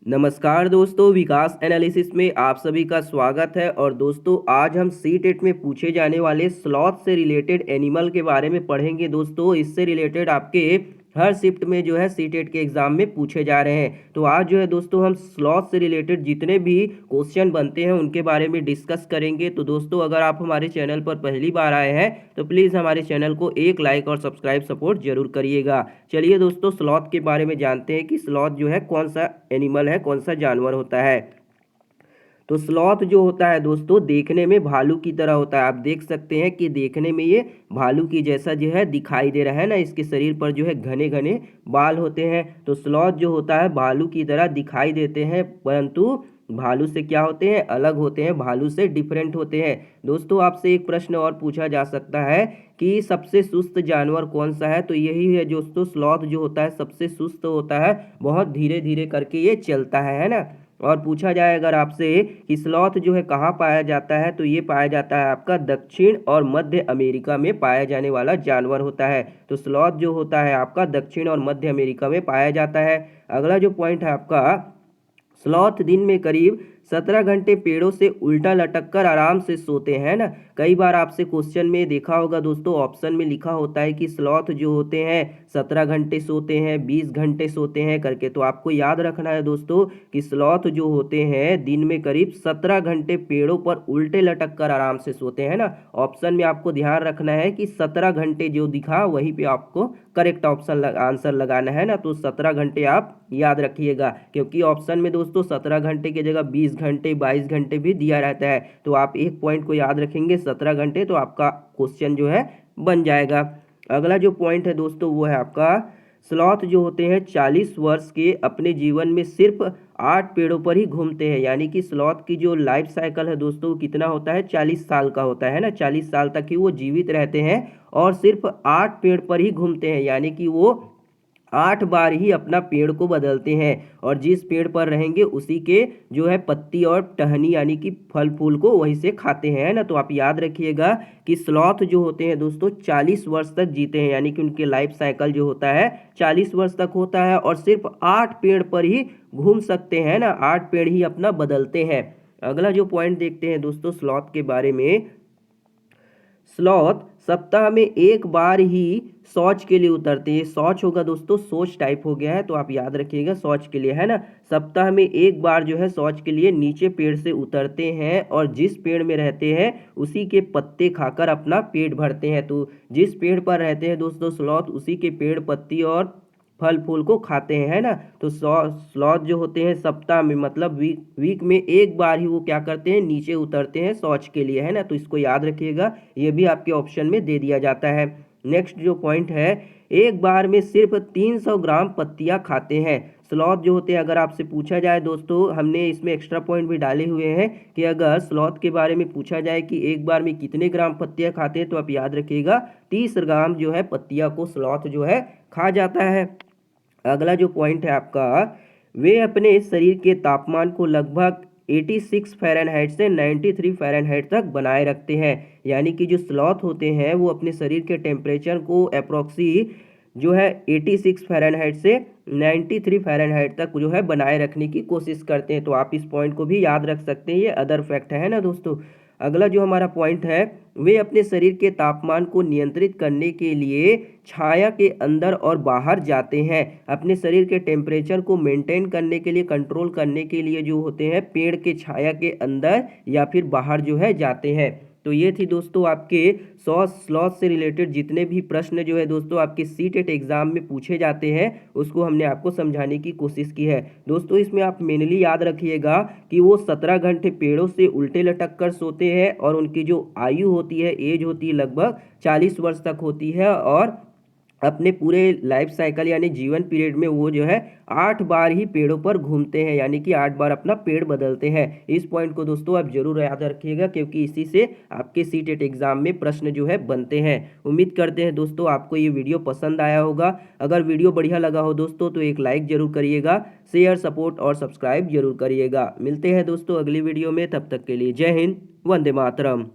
नमस्कार दोस्तों, विकास एनालिसिस में आप सभी का स्वागत है। और दोस्तों आज हम सी टेट में पूछे जाने वाले स्लॉथ से रिलेटेड एनिमल के बारे में पढ़ेंगे। दोस्तों इससे रिलेटेड आपके हर शिफ्ट में जो है सी टेट के एग्जाम में पूछे जा रहे हैं। तो आज जो है दोस्तों हम स्लॉथ से रिलेटेड जितने भी क्वेश्चन बनते हैं उनके बारे में डिस्कस करेंगे। तो दोस्तों अगर आप हमारे चैनल पर पहली बार आए हैं तो प्लीज़ हमारे चैनल को एक लाइक और सब्सक्राइब सपोर्ट जरूर करिएगा। चलिए दोस्तों स्लॉथ के बारे में जानते हैं कि स्लॉथ जो है कौन सा एनिमल है, कौन सा जानवर होता है। तो स्लॉथ जो होता है दोस्तों देखने में भालू की तरह होता है। आप देख सकते हैं कि देखने में ये भालू की जैसा जो है दिखाई दे रहा है ना। इसके शरीर पर जो है घने घने बाल होते हैं। तो स्लॉथ जो होता है भालू की तरह दिखाई देते हैं, परंतु भालू से क्या होते हैं, अलग होते हैं, भालू से डिफरेंट होते हैं। दोस्तों आपसे एक प्रश्न और पूछा जा सकता है कि सबसे सुस्त जानवर कौन सा है। तो यही है दोस्तों, स्लॉथ जो होता है सबसे सुस्त होता है, बहुत धीरे धीरे करके ये चलता है ना। और पूछा जाए अगर आपसे कि स्लॉथ जो है कहाँ पाया जाता है, तो ये पाया जाता है आपका दक्षिण और मध्य अमेरिका में पाया जाने वाला जानवर होता है। तो स्लॉथ जो होता है आपका दक्षिण और मध्य अमेरिका में पाया जाता है। अगला जो पॉइंट है आपका, स्लॉथ दिन में करीब 17 घंटे पेड़ों से उल्टा लटक कर आराम से सोते हैं ना। कई बार आपसे क्वेश्चन में देखा होगा दोस्तों, ऑप्शन में लिखा होता है कि स्लॉथ जो होते हैं 17 घंटे सोते हैं, 20 घंटे सोते हैं करके। तो आपको याद रखना है दोस्तों कि स्लॉथ जो होते हैं दिन में करीब 17 घंटे पेड़ों पर उल्टे लटक कर आराम से सोते हैं ना। ऑप्शन में आपको ध्यान रखना है कि 17 घंटे जो दिखा वहीं पे आपको करेक्ट ऑप्शन आंसर लगाना है ना। तो 17 घंटे आप याद रखिएगा, क्योंकि ऑप्शन में दोस्तों 17 घंटे की जगह 20 घंटे 22 घंटे भी दिया रहता है। तो आप एक पॉइंट को याद रखेंगे 17 घंटे, तो आपका क्वेश्चन जो है बन जाएगा। अगला जो पॉइंट है दोस्तों वो है आपका, स्लॉथ जो होते हैं 40 वर्ष के अपने जीवन में सिर्फ 8 पेड़ों पर ही घूमते हैं। यानी कि स्लॉथ की जो लाइफ साइकिल है दोस्तों कितना होता है, 40 साल का होता है ना। 40 साल तक ही वो जीवित रहते हैं और सिर्फ 8 पेड़ पर ही घूमते हैं। यानी कि वो 8 बार ही अपना पेड़ को बदलते हैं और जिस पेड़ पर रहेंगे उसी के जो है पत्ती और टहनी यानी कि फल फूल को वहीं से खाते हैं, है ना। तो आप याद रखिएगा कि स्लॉथ जो होते हैं दोस्तों 40 वर्ष तक जीते हैं। यानी कि उनके लाइफ साइकिल जो होता है 40 वर्ष तक होता है और सिर्फ 8 पेड़ पर ही घूम सकते हैं ना। 8 पेड़ ही अपना बदलते हैं। अगला जो पॉइंट देखते हैं दोस्तों स्लॉथ के बारे में, स्लॉथ सप्ताह में एक बार ही शौच के लिए उतरते हैं। शौच होगा दोस्तों, सोच टाइप हो गया है, तो आप याद रखिएगा शौच के लिए, है ना। सप्ताह में एक बार जो है शौच के लिए नीचे पेड़ से उतरते हैं और जिस पेड़ में रहते हैं उसी के पत्ते खाकर अपना पेट भरते हैं। तो जिस पेड़ पर रहते हैं दोस्तों स्लॉथ उसी के पेड़ पत्ती और फल फूल को खाते हैं, है ना। तो स्लॉथ जो होते हैं सप्ताह में मतलब वीक में एक बार ही वो क्या करते हैं, नीचे उतरते हैं शौच के लिए, है ना। तो इसको याद रखिएगा, ये भी आपके ऑप्शन में दे दिया जाता है। नेक्स्ट जो पॉइंट है, एक बार में सिर्फ 300 ग्राम पत्तियां खाते हैं। स्लॉथ जो होते हैं अगर आपसे पूछा जाए दोस्तों, हमने इसमें एक्स्ट्रा पॉइंट भी डाले हुए हैं कि अगर स्लॉथ के बारे में पूछा जाए कि एक बार में कितने ग्राम पत्तियां खाते हैं, तो आप याद रखिएगा 30 ग्राम जो है पत्तियां को स्लॉथ जो है खा जाता है। अगला जो पॉइंट है आपका, वे अपने शरीर के तापमान को लगभग 86 फ़ारेनहाइट से 93 फ़ारेनहाइट तक बनाए रखते हैं। यानी कि जो स्लॉथ होते हैं वो अपने शरीर के टेम्परेचर को अप्रोक्सी जो है 86 फ़ारेनहाइट से 93 फ़ारेनहाइट तक जो है बनाए रखने की कोशिश करते हैं। तो आप इस पॉइंट को भी याद रख सकते हैं, ये अदर फैक्ट है ना दोस्तों। अगला जो हमारा पॉइंट है, वे अपने शरीर के तापमान को नियंत्रित करने के लिए छाया के अंदर और बाहर जाते हैं। अपने शरीर के टेम्परेचर को मेंटेन करने के लिए, कंट्रोल करने के लिए जो होते हैं पेड़ के छाया के अंदर या फिर बाहर जो है जाते हैं। तो ये थी दोस्तों आपके स्लॉथ से रिलेटेड जितने भी प्रश्न जो है दोस्तों आपके सी टेट एग्जाम में पूछे जाते हैं उसको हमने आपको समझाने की कोशिश की है। दोस्तों इसमें आप मेनली याद रखिएगा कि वो 17 घंटे पेड़ों से उल्टे लटक कर सोते हैं और उनकी जो आयु होती है, एज होती है, लगभग 40 वर्ष तक होती है और अपने पूरे लाइफ साइकिल यानी जीवन पीरियड में वो जो है 8 बार ही पेड़ों पर घूमते हैं। यानी कि 8 बार अपना पेड़ बदलते हैं। इस पॉइंट को दोस्तों आप जरूर याद रखिएगा, क्योंकि इसी से आपके सी टेट एग्जाम में प्रश्न जो है बनते हैं। उम्मीद करते हैं दोस्तों आपको ये वीडियो पसंद आया होगा। अगर वीडियो बढ़िया लगा हो दोस्तों तो एक लाइक जरूर करिएगा, शेयर सपोर्ट और सब्सक्राइब जरूर करिएगा। मिलते हैं दोस्तों अगली वीडियो में, तब तक के लिए जय हिंद, वंदे मातरम।